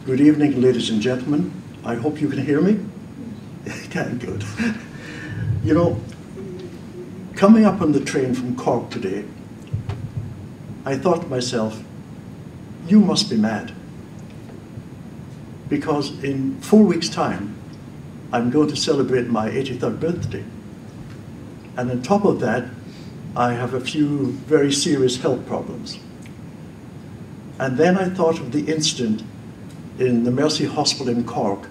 Good evening, ladies and gentlemen. I hope you can hear me. Can, good. You know, coming up on the train from Cork today, I thought to myself, you must be mad. Because in 4 weeks' time, I'm going to celebrate my 83rd birthday. And on top of that, I have a few very serious health problems. And then I thought of the incident in the Mercy Hospital in Cork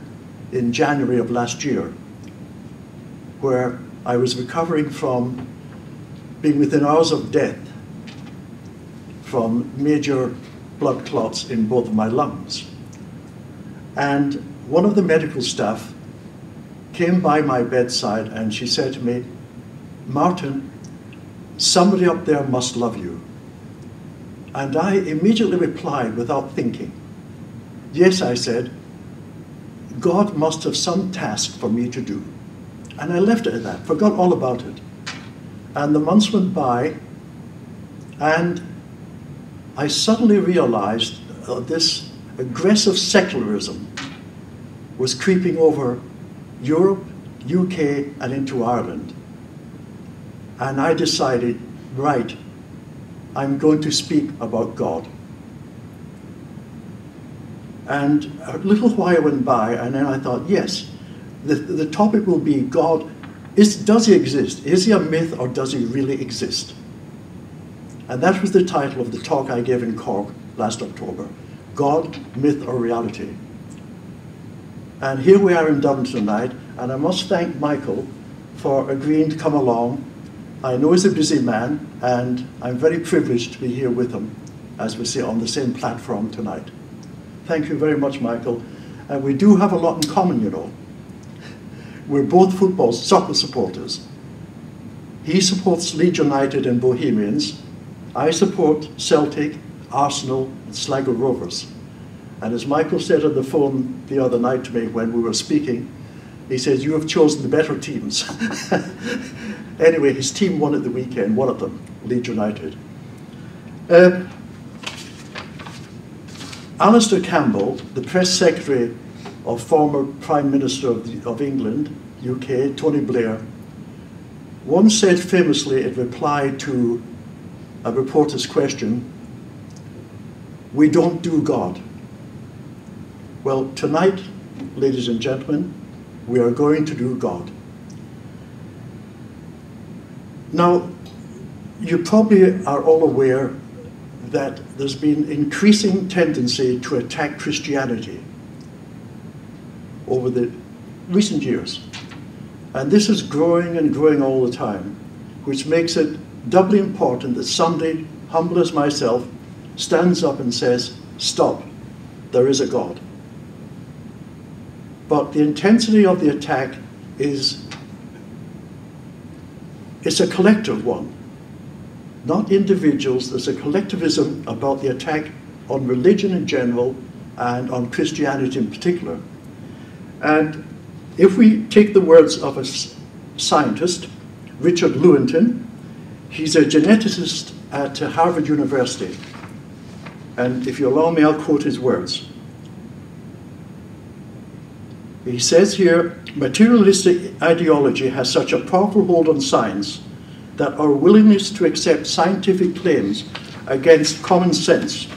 in January of last year, where I was recovering from being within hours of death from major blood clots in both of my lungs. And one of the medical staff came by my bedside and she said to me, "Martin, somebody up there must love you." And I immediately replied without thinking, "Yes," I said, "God must have some task for me to do." And I left it at that, forgot all about it. And the months went by, and I suddenly realized this aggressive secularism was creeping over Europe, UK, and into Ireland. And I decided, right, I'm going to speak about God. And a little while went by, and then I thought, yes, the topic will be God. Does he exist? Is he a myth, or does he really exist? And that was the title of the talk I gave in Cork last October, God, Myth or Reality. And here we are in Dublin tonight, and I must thank Michael for agreeing to come along. I know he's a busy man, and I'm very privileged to be here with him, as we say, on the same platform tonight. Thank you very much, Michael. And we do have a lot in common, you know. We're both soccer supporters. He supports Leeds United and Bohemians. I support Celtic, Arsenal, and Sligo Rovers. And as Michael said on the phone the other night to me when we were speaking, he says, "You have chosen the better teams." Anyway, his team won at the weekend, one of them, Leeds United. Alistair Campbell, the press secretary of former Prime Minister of England, UK, Tony Blair, once said famously in reply to a reporter's question, "We don't do God." Well, tonight, ladies and gentlemen, we are going to do God. Now, you probably are all aware that there's been increasing tendency to attack Christianity over the recent years. And this is growing and growing all the time, which makes it doubly important that somebody, humble as myself, stands up and says, "Stop, there is a God." But the intensity of the attack it's a collective one, not individuals. There's a collectivism about the attack on religion in general and on Christianity in particular. And if we take the words of a scientist, Richard Lewontin, he's a geneticist at Harvard University. And if you allow me, I'll quote his words. He says here, "Materialistic ideology has such a powerful hold on science that our willingness to accept scientific claims against common sense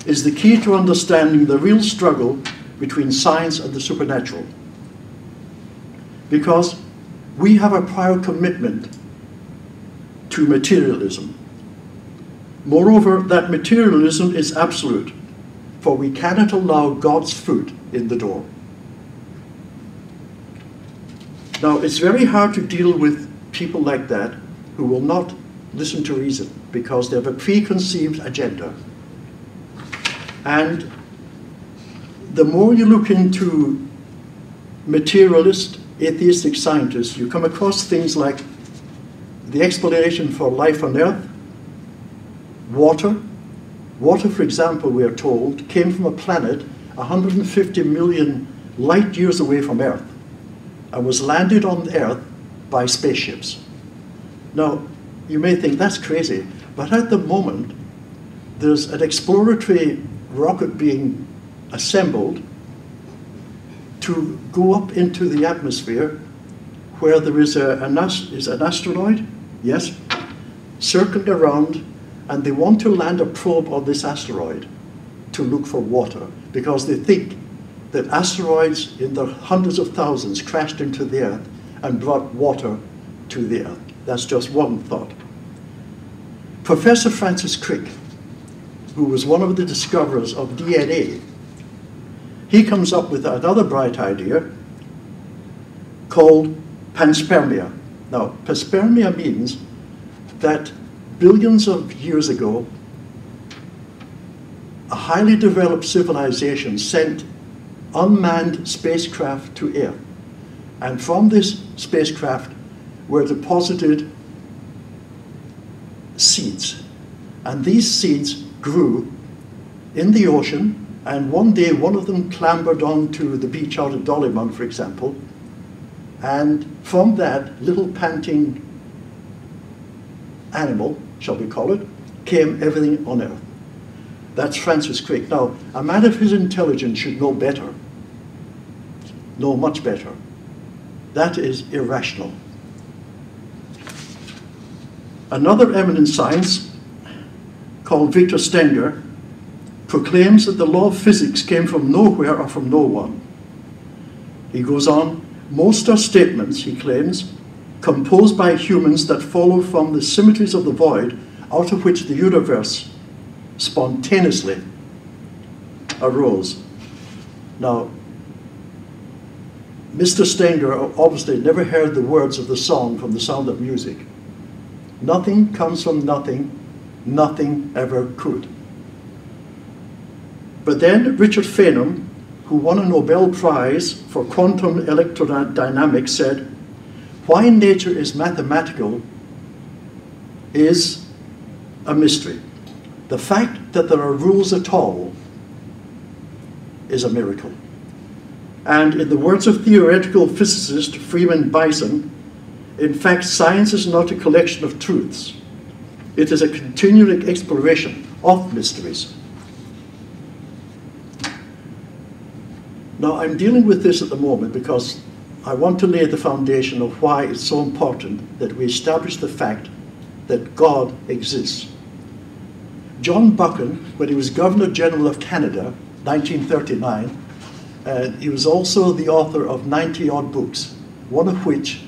is the key to understanding the real struggle between science and the supernatural. Because we have a prior commitment to materialism. Moreover, that materialism is absolute, for we cannot allow God's foot in the door." Now, it's very hard to deal with people like that who will not listen to reason because they have a preconceived agenda. And the more you look into materialist, atheistic scientists, you come across things like the explanation for life on Earth, water. Water, for example, we are told, came from a planet 150 million light years away from Earth and was landed on Earth by spaceships. Now, you may think that's crazy, but at the moment, there's an exploratory rocket being assembled to go up into the atmosphere where there is an asteroid, yes, circling around, and they want to land a probe on this asteroid to look for water, because they think that asteroids in their hundreds of thousands crashed into the Earth and brought water to the Earth. That's just one thought. Professor Francis Crick, who was one of the discoverers of DNA, he comes up with another bright idea called panspermia. Now, panspermia means that billions of years ago, a highly developed civilization sent unmanned spacecraft to Earth. And from this spacecraft were deposited seeds. And these seeds grew in the ocean, and one day one of them clambered onto the beach out of Dollymount, for example, and from that little panting animal, shall we call it, came everything on Earth. That's Francis Crick. Now, a man of his intelligence should know better, know much better. That is irrational. Another eminent scientist called Victor Stenger proclaims that the law of physics came from nowhere or from no one. He goes on, most are statements, he claims, composed by humans that follow from the symmetries of the void out of which the universe spontaneously arose. Now, Mr. Stenger obviously never heard the words of the song from The Sound of Music. Nothing comes from nothing, nothing ever could. But then Richard Feynman, who won a Nobel Prize for quantum electrodynamics, said, why nature is mathematical is a mystery. The fact that there are rules at all is a miracle. And in the words of theoretical physicist Freeman Bison, in fact, science is not a collection of truths. It is a continuing exploration of mysteries. Now, I'm dealing with this at the moment because I want to lay the foundation of why it's so important that we establish the fact that God exists. John Buckin, when he was Governor General of Canada, 1939, he was also the author of 90-odd books, one of which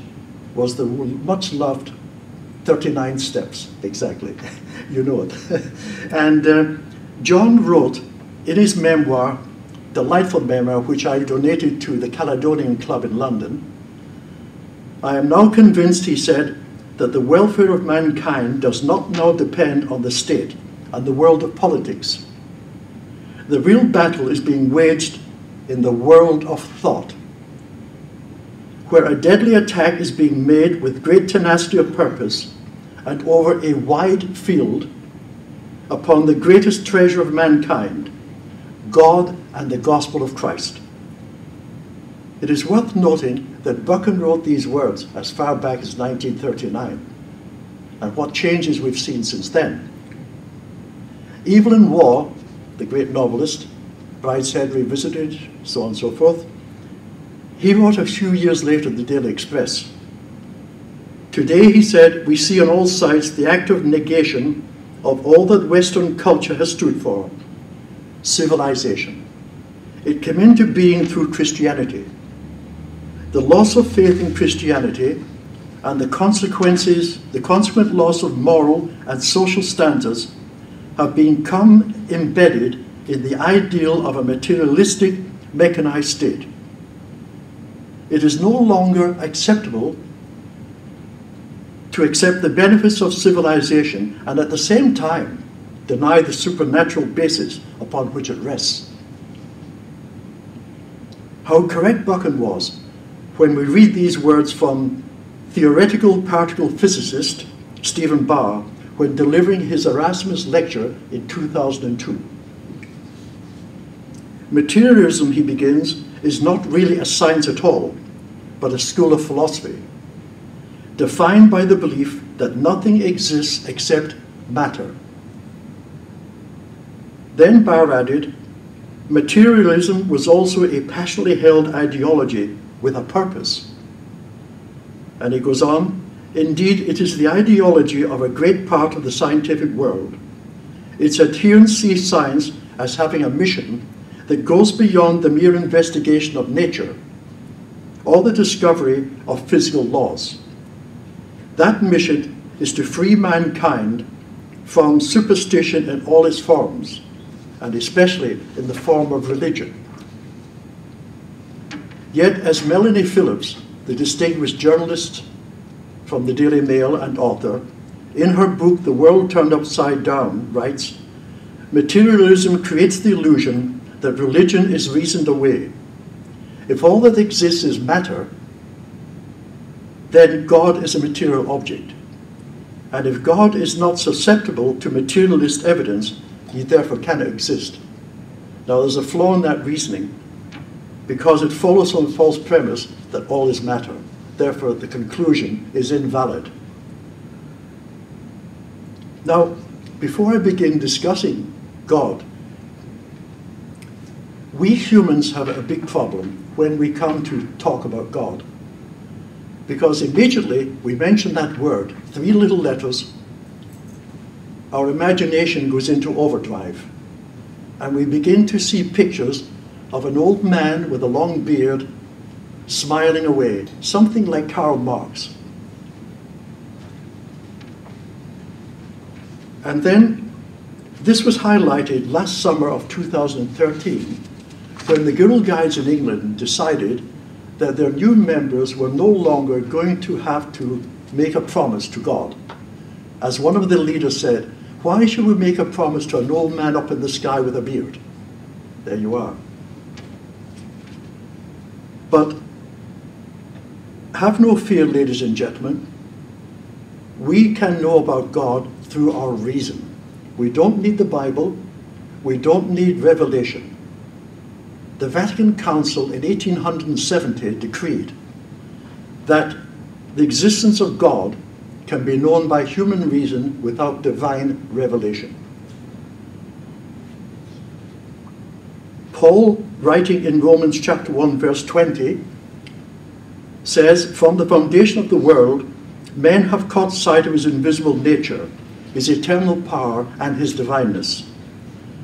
was the much-loved 39 Steps, exactly. You know it. And John wrote in his memoir, delightful memoir, which I donated to the Caledonian Club in London, I am now convinced, he said, that the welfare of mankind does not now depend on the state and the world of politics. The real battle is being waged in the world of thought, where a deadly attack is being made with great tenacity of purpose and over a wide field upon the greatest treasure of mankind, God and the gospel of Christ. It is worth noting that Buckin wrote these words as far back as 1939, and what changes we've seen since then. Evelyn Waugh, the great novelist, Brideshead Revisited, so on and so forth, he wrote a few years later the Daily Express. Today, he said, we see on all sides the active negation of all that Western culture has stood for, civilization. It came into being through Christianity. The loss of faith in Christianity and the consequent loss of moral and social standards have become embedded in the ideal of a materialistic, mechanized state. It is no longer acceptable to accept the benefits of civilization and at the same time deny the supernatural basis upon which it rests. How correct Buckin was when we read these words from theoretical particle physicist Stephen Barr when delivering his Erasmus lecture in 2002. Materialism, he begins, is not really a science at all, but a school of philosophy, defined by the belief that nothing exists except matter. Then Barr added, Materialism was also a passionately held ideology with a purpose. And he goes on, indeed, it is the ideology of a great part of the scientific world. Its adherents see science as having a mission that goes beyond the mere investigation of nature or the discovery of physical laws. That mission is to free mankind from superstition in all its forms, and especially in the form of religion. Yet, as Melanie Phillips, the distinguished journalist from the Daily Mail and author, in her book The World Turned Upside Down, writes, materialism creates the illusion that religion is reasoned away. If all that exists is matter, then God is a material object. And if God is not susceptible to materialist evidence, he therefore cannot exist. Now there's a flaw in that reasoning, because it follows from the false premise that all is matter. Therefore the conclusion is invalid. Now, before I begin discussing God, we humans have a big problem when we come to talk about God. Because immediately we mention that word, 3 little letters, our imagination goes into overdrive. And we begin to see pictures of an old man with a long beard smiling away, something like Karl Marx. And then this was highlighted last summer of 2013 when the Girl Guides in England decided that their new members were no longer going to have to make a promise to God. As one of the leaders said, why should we make a promise to an old man up in the sky with a beard? There you are. But have no fear, ladies and gentlemen. We can know about God through our reason. We don't need the Bible. We don't need revelation. The Vatican Council in 1870 decreed that the existence of God can be known by human reason without divine revelation. Paul, writing in Romans chapter 1, verse 20, says, from the foundation of the world, men have caught sight of his invisible nature, his eternal power, and his divineness,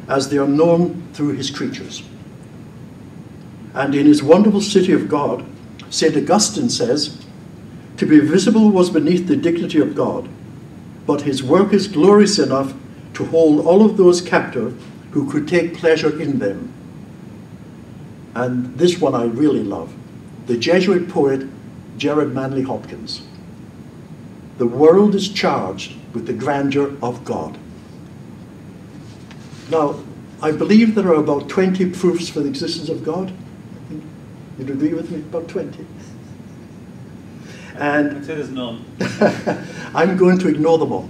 as they are known through his creatures. And in his wonderful city of God, St. Augustine says, to be visible was beneath the dignity of God, but his work is glorious enough to hold all of those captive who could take pleasure in them. And this one I really love. The Jesuit poet Gerard Manley Hopkins. The world is charged with the grandeur of God. Now, I believe there are about 20 proofs for the existence of God. You'd agree with me? About 20. And I'd say there's none. I'm going to ignore them all.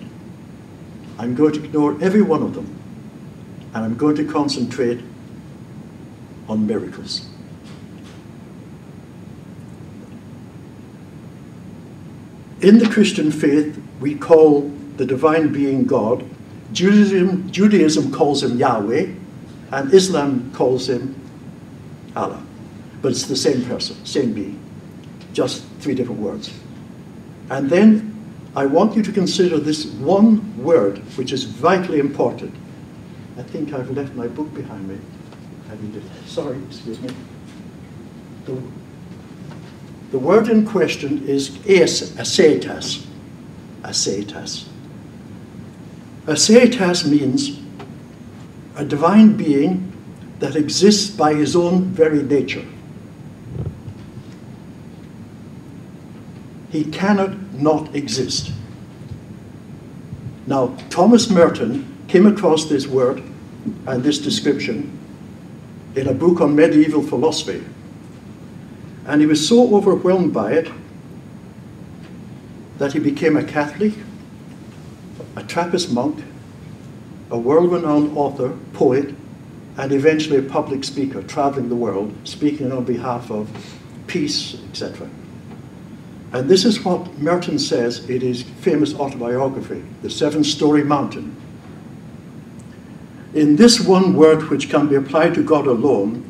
I'm going to ignore every one of them. And I'm going to concentrate on miracles. In the Christian faith, we call the divine being God. Judaism calls him Yahweh, and Islam calls him Allah. But it's the same person, same being, just 3 different words. And then I want you to consider this one word, which is vitally important. I think I've left my book behind me. I need it. Sorry, excuse me. The word in question is atheistas. Atheistas. Atheistas means a divine being that exists by his own very nature. He cannot not exist. Now, Thomas Merton came across this word and this description in a book on medieval philosophy. And he was so overwhelmed by it that he became a Catholic, a Trappist monk, a world-renowned author, poet, and eventually a public speaker, traveling the world, speaking on behalf of peace, etc. And this is what Merton says in his famous autobiography, The 7-Story Mountain. In this one word which can be applied to God alone,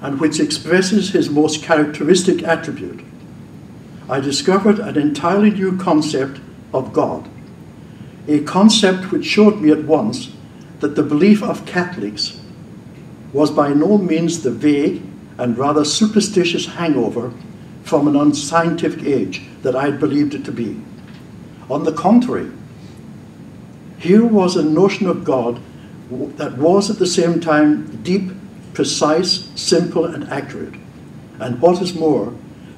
and which expresses his most characteristic attribute, I discovered an entirely new concept of God, a concept which showed me at once that the belief of Catholics was by no means the vague and rather superstitious hangover from an unscientific age that I had believed it to be. On the contrary, here was a notion of God that was at the same time deep, precise, simple, and accurate, and what is more,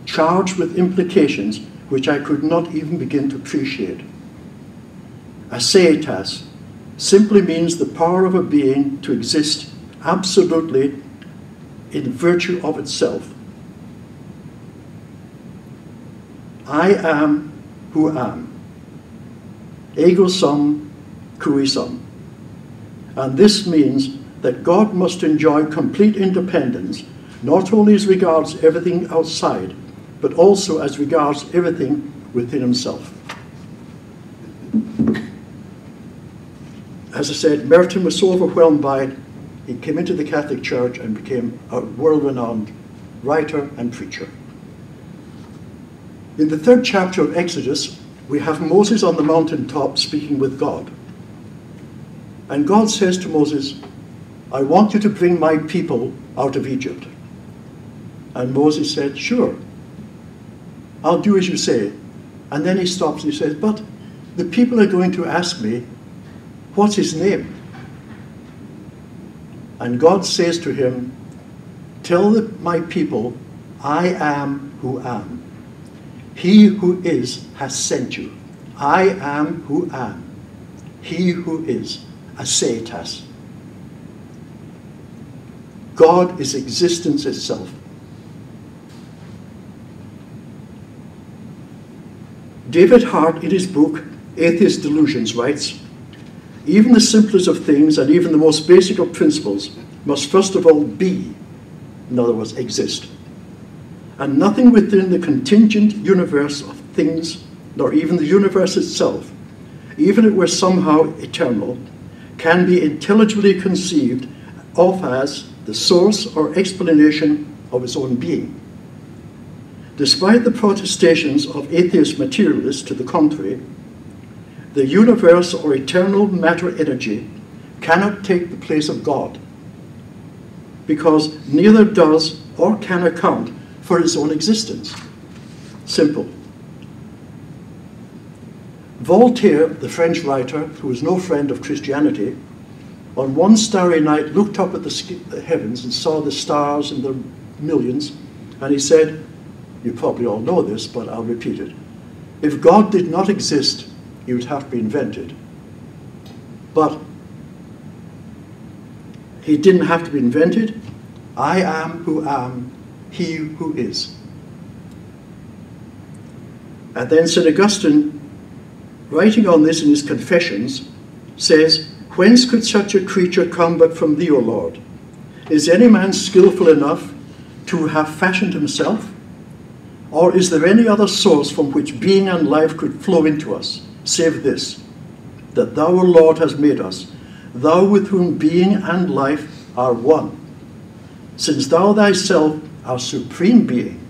charged with implications which I could not even begin to appreciate. Atheists simply means the power of a being to exist absolutely in virtue of itself. I am who am. Ego sum, cui sum. And this means that God must enjoy complete independence, not only as regards everything outside, but also as regards everything within himself. As I said, Merton was so overwhelmed by it, he came into the Catholic Church and became a world-renowned writer and preacher. In the 3rd chapter of Exodus, we have Moses on the mountaintop speaking with God. And God says to Moses, I want you to bring my people out of Egypt. And Moses said, sure, I'll do as you say. And then he stops and he says, but the people are going to ask me, what's his name? And God says to him, tell my people, I am who am. He who is has sent you. I am who am. He who is, atheists. God is existence itself. David Hart, in his book, Atheist Delusions, writes, even the simplest of things and even the most basic of principles must first of all be, in other words, exist. And nothing within the contingent universe of things, nor even the universe itself, even if it were somehow eternal, can be intelligibly conceived of as the source or explanation of its own being. Despite the protestations of atheist materialists to the contrary, the universe or eternal matter energy cannot take the place of God, because neither does or can account for its own existence. Simple. Voltaire, the French writer, who was no friend of Christianity, on one starry night looked up at the heavens and saw the stars in their millions, and he said, you probably all know this, but I'll repeat it. If God did not exist, he would have to be invented. But he didn't have to be invented. I am who am, he who is. And then St. Augustine, writing on this in his Confessions, says, whence could such a creature come but from thee, O Lord? Is any man skillful enough to have fashioned himself? Or is there any other source from which being and life could flow into us, save this, that thou, O Lord, hast made us, thou with whom being and life are one, since thou thyself art supreme being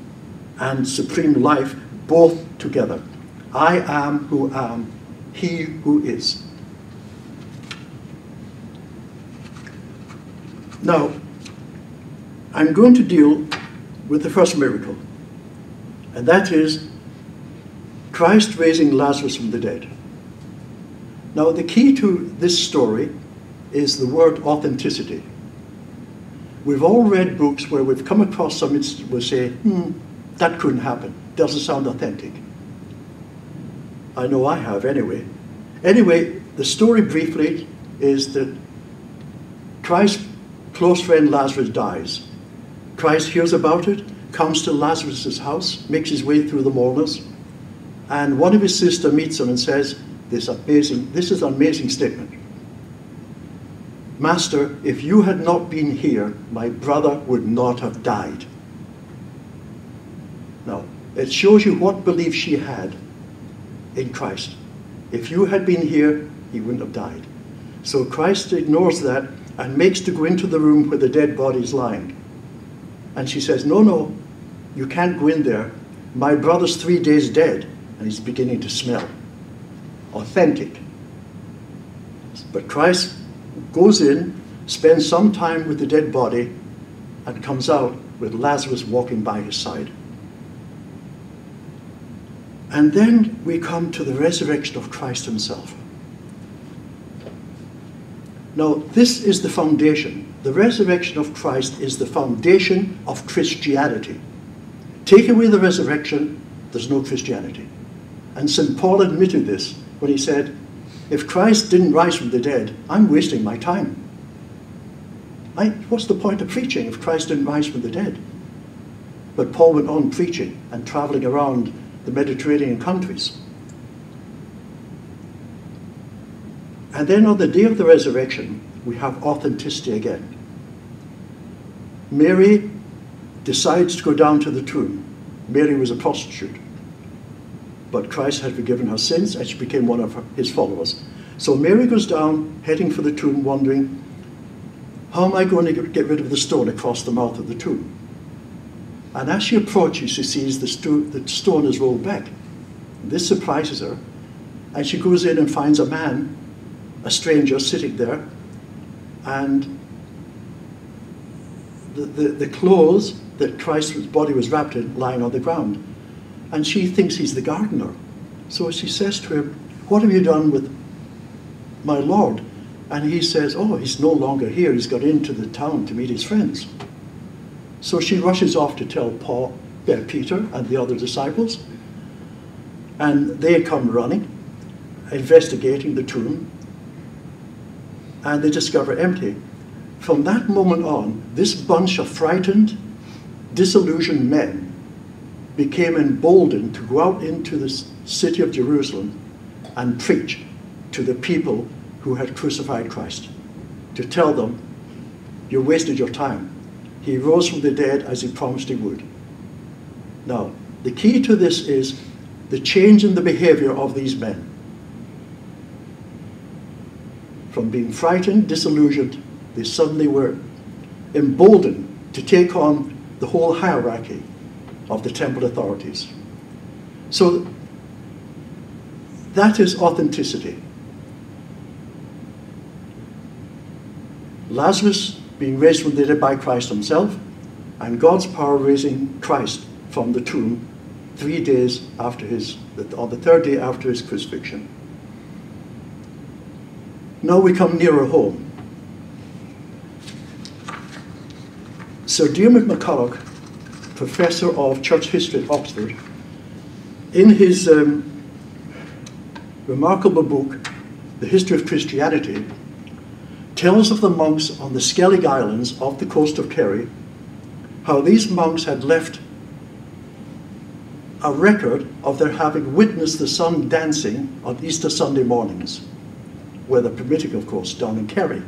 and supreme life both together. I am who am, he who is. Now, I'm going to deal with the first miracle, and that is Christ raising Lazarus from the dead. Now, the key to this story is the word authenticity. We've all read books where we've come across some instance where we say, that couldn't happen, doesn't sound authentic. I know I have anyway. Anyway, the story briefly is that Christ's close friend Lazarus dies. Christ hears about it, comes to Lazarus' house, makes his way through the mourners, and one of his sisters meets him and says, this is an amazing statement. Master, if you had not been here, my brother would not have died. Now, it shows you what belief she had in Christ. If you had been here, he wouldn't have died. So Christ ignores that and makes to go into the room where the dead body is lying. And she says, no, no, you can't go in there. My brother's 3 days dead, and he's beginning to smell. Authentic. But Christ goes in, spends some time with the dead body, and comes out with Lazarus walking by his side. And then we come to the resurrection of Christ himself. Now, this is the foundation. The resurrection of Christ is the foundation of Christianity. Take away the resurrection, there's no Christianity. And St. Paul admitted this when he said, if Christ didn't rise from the dead, I'm wasting my time. What's the point of preaching if Christ didn't rise from the dead? But Paul went on preaching and traveling around the Mediterranean countries. And then on the day of the resurrection, we have authenticity again. Mary decides to go down to the tomb. Mary was a prostitute, but Christ had forgiven her sins and she became one of his followers. So Mary goes down, heading for the tomb, wondering, how am I going to get rid of the stone across the mouth of the tomb? And as she approaches, she sees the stone is rolled back. This surprises her, and she goes in and finds a man, a stranger, sitting there, and the clothes that Christ's body was wrapped in lying on the ground. And she thinks he's the gardener. So she says to him, what have you done with my Lord? And he says, oh, he's no longer here. He's got into the town to meet his friends. So she rushes off to tell Peter and the other disciples. And they come running, investigating the tomb. And they discover empty. From that moment on, this bunch of frightened, disillusioned men became emboldened to go out into the city of Jerusalem and preach to the people who had crucified Christ, to tell them, you wasted your time. He rose from the dead as he promised he would. Now, the key to this is the change in the behavior of these men. From being frightened, disillusioned, they suddenly were emboldened to take on the whole hierarchy of the temple authorities. So that is authenticity. Lazarus being raised from the dead by Christ himself, and God's power raising Christ from the tomb 3 days after on the third day after his crucifixion. Now we come nearer home. Sir Diarmaid MacCulloch, professor of church history at Oxford, in his remarkable book, The History of Christianity, tells of the monks on the Skellig Islands off the coast of Kerry, how these monks had left a record of their having witnessed the sun dancing on Easter Sunday mornings, weather permitting, of course, down in Kerry.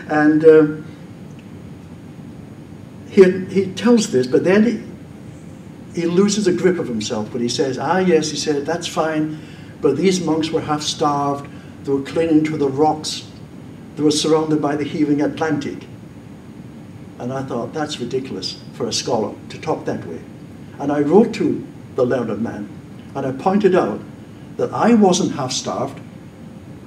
And he tells this, but then he loses a grip of himself when he says, yes, he said, that's fine, but these monks were half starved, they were clinging to the rocks, they were surrounded by the heaving Atlantic. And I thought, that's ridiculous for a scholar to talk that way. And I wrote to the learned man, and I pointed out that I wasn't half starved,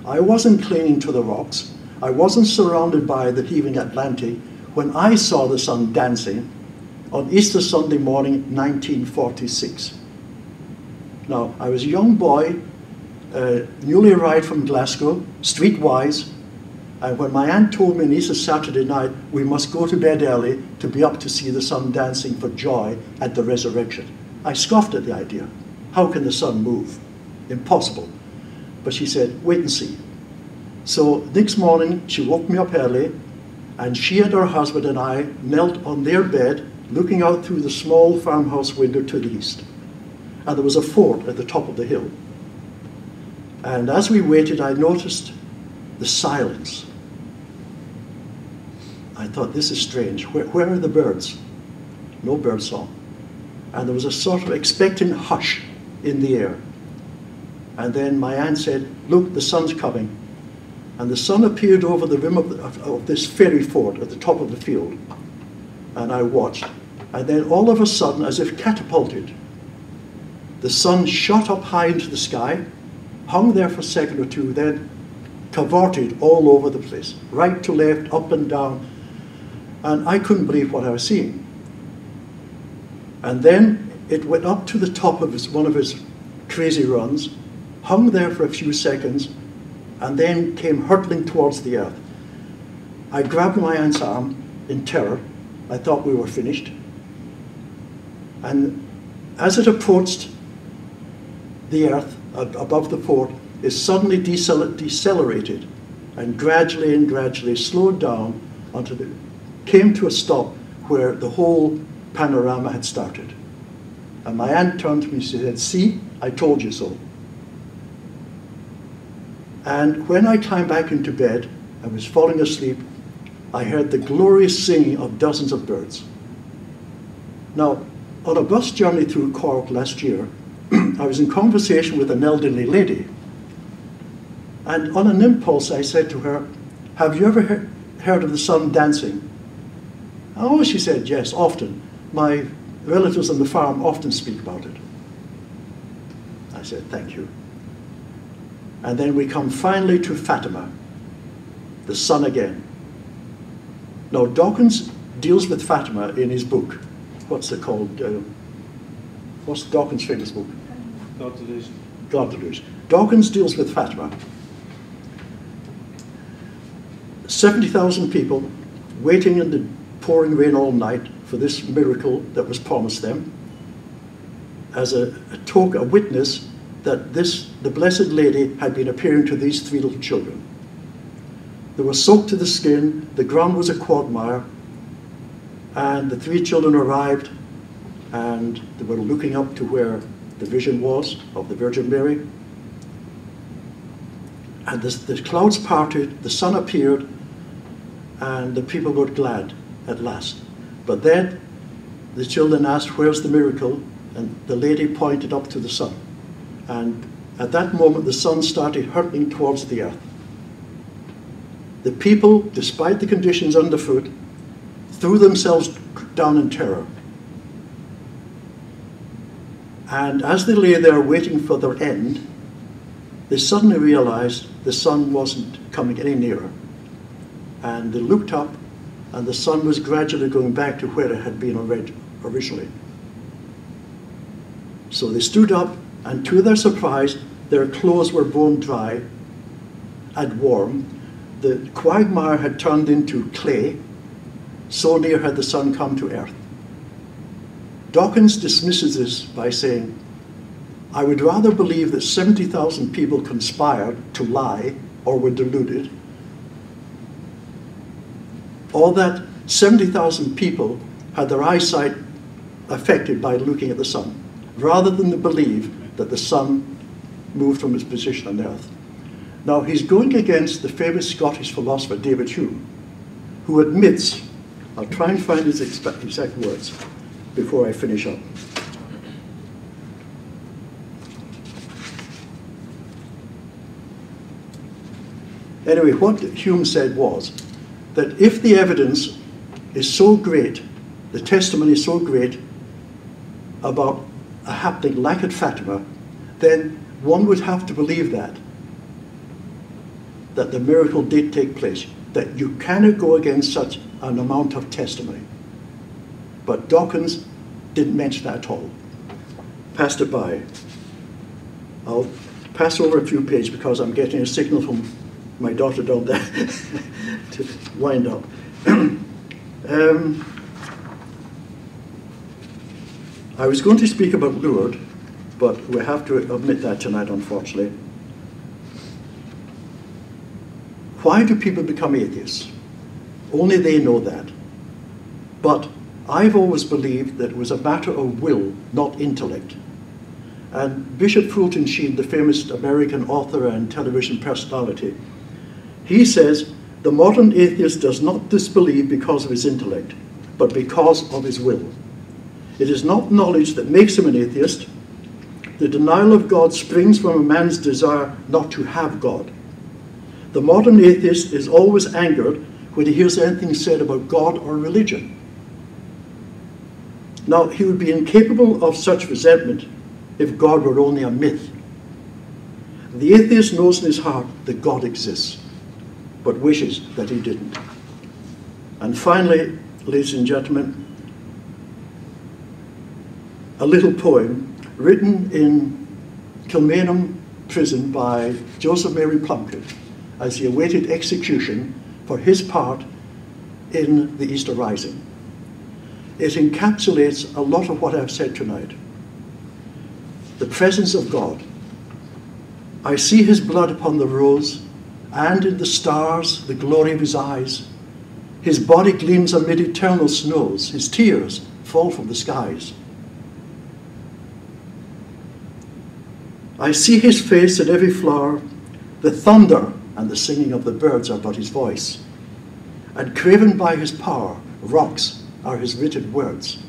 I wasn't clinging to the rocks, I wasn't surrounded by the heaving Atlantic when I saw the sun dancing on Easter Sunday morning, 1946. Now, I was a young boy, newly arrived from Glasgow, streetwise, and when my aunt told me on Easter Saturday night, we must go to bed early to be up to see the sun dancing for joy at the resurrection, I scoffed at the idea. How can the sun move? Impossible. But she said, wait and see. So next morning, she woke me up early, and she and her husband and I knelt on their bed, looking out through the small farmhouse window to the east. And there was a fort at the top of the hill. And as we waited, I noticed the silence. I thought, this is strange. Where are the birds? No bird song. And there was a sort of expectant hush in the air. And then my aunt said, look, the sun's coming. And the sun appeared over the rim of this fairy fort at the top of the field. And I watched. And then all of a sudden, as if catapulted, the sun shot up high into the sky, hung there for a second or two, then cavorted all over the place, right to left, up and down. And I couldn't believe what I was seeing. And then it went up to the top of one of his crazy runs, hung there for a few seconds, and then came hurtling towards the earth. I grabbed my aunt's arm in terror. I thought we were finished. And as it approached the earth above the fort, it suddenly decelerated and gradually slowed down until it came to a stop where the whole panorama had started. And my aunt turned to me and she said, "See, I told you so." And when I climbed back into bed, I was falling asleep, I heard the glorious singing of dozens of birds. Now, on a bus journey through Cork last year, I was in conversation with an elderly lady. And on an impulse, I said to her, "Have you ever heard of the sun dancing?" "Oh," she said, "yes, often. My relatives on the farm often speak about it." I said, "Thank you." And then we come finally to Fatima, the sun again. Now, Dawkins deals with Fatima in his book. What's it called? What's Dawkins' famous book? God Delusion. God Delusion. Dawkins deals with Fatima. 70,000 people waiting in the pouring rain all night for this miracle that was promised them as a witness that the Blessed Lady had been appearing to these three little children. They were soaked to the skin, the ground was a quagmire, and the three children arrived and they were looking up to where the vision was of the Virgin Mary. And the clouds parted, the sun appeared, and the people were glad at last. But then the children asked, "Where's the miracle?" And the lady pointed up to the sun. And at that moment, the sun started hurtling towards the earth. The people, despite the conditions underfoot, threw themselves down in terror. And as they lay there waiting for their end, they suddenly realized the sun wasn't coming any nearer. And they looked up, and the sun was gradually going back to where it had been originally. So they stood up, and to their surprise, their clothes were bone dry and warm. The quagmire had turned into clay, so near had the sun come to earth. Dawkins dismisses this by saying, "I would rather believe that 70,000 people conspired to lie or were deluded, or that 70,000 people had their eyesight affected by looking at the sun, rather than to believe that the sun moved from its position on earth." Now, he's going against the famous Scottish philosopher David Hume, who admits, I'll try and find his exact words before I finish up. Anyway, what Hume said was that if the evidence is so great, the testimony is so great about a happening like at Fatima, then one would have to believe that the miracle did take place, that you cannot go against such an amount of testimony. But Dawkins didn't mention that at all. Passed it by. I'll pass over a few pages because I'm getting a signal from my daughter down there to wind up. I was going to speak about Lourdes, but we have to omit that tonight, unfortunately. Why do people become atheists? Only they know that. But I've always believed that it was a matter of will, not intellect. And Bishop Fulton Sheen, the famous American author and television personality, he says, the modern atheist does not disbelieve because of his intellect, but because of his will. It is not knowledge that makes him an atheist. The denial of God springs from a man's desire not to have God. The modern atheist is always angered when he hears anything said about God or religion. Now, he would be incapable of such resentment if God were only a myth. The atheist knows in his heart that God exists, but wishes that he didn't. And finally, ladies and gentlemen, a little poem written in Kilmainham prison by Joseph Mary Plunkett as he awaited execution for his part in the Easter Rising. It encapsulates a lot of what I've said tonight. The presence of God. I see his blood upon the rose, and in the stars the glory of his eyes. His body gleams amid eternal snows, his tears fall from the skies. I see his face in every flower, the thunder and the singing of the birds are but his voice, and craven by his power, rocks are his written words.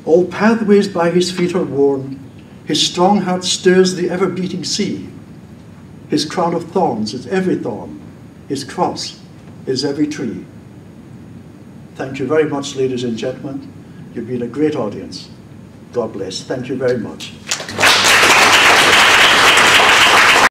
All pathways by his feet are worn, his strong heart stirs the ever-beating sea. His crown of thorns is every thorn, his cross is every tree. Thank you very much, ladies and gentlemen. You've been a great audience. God bless. Thank you very much.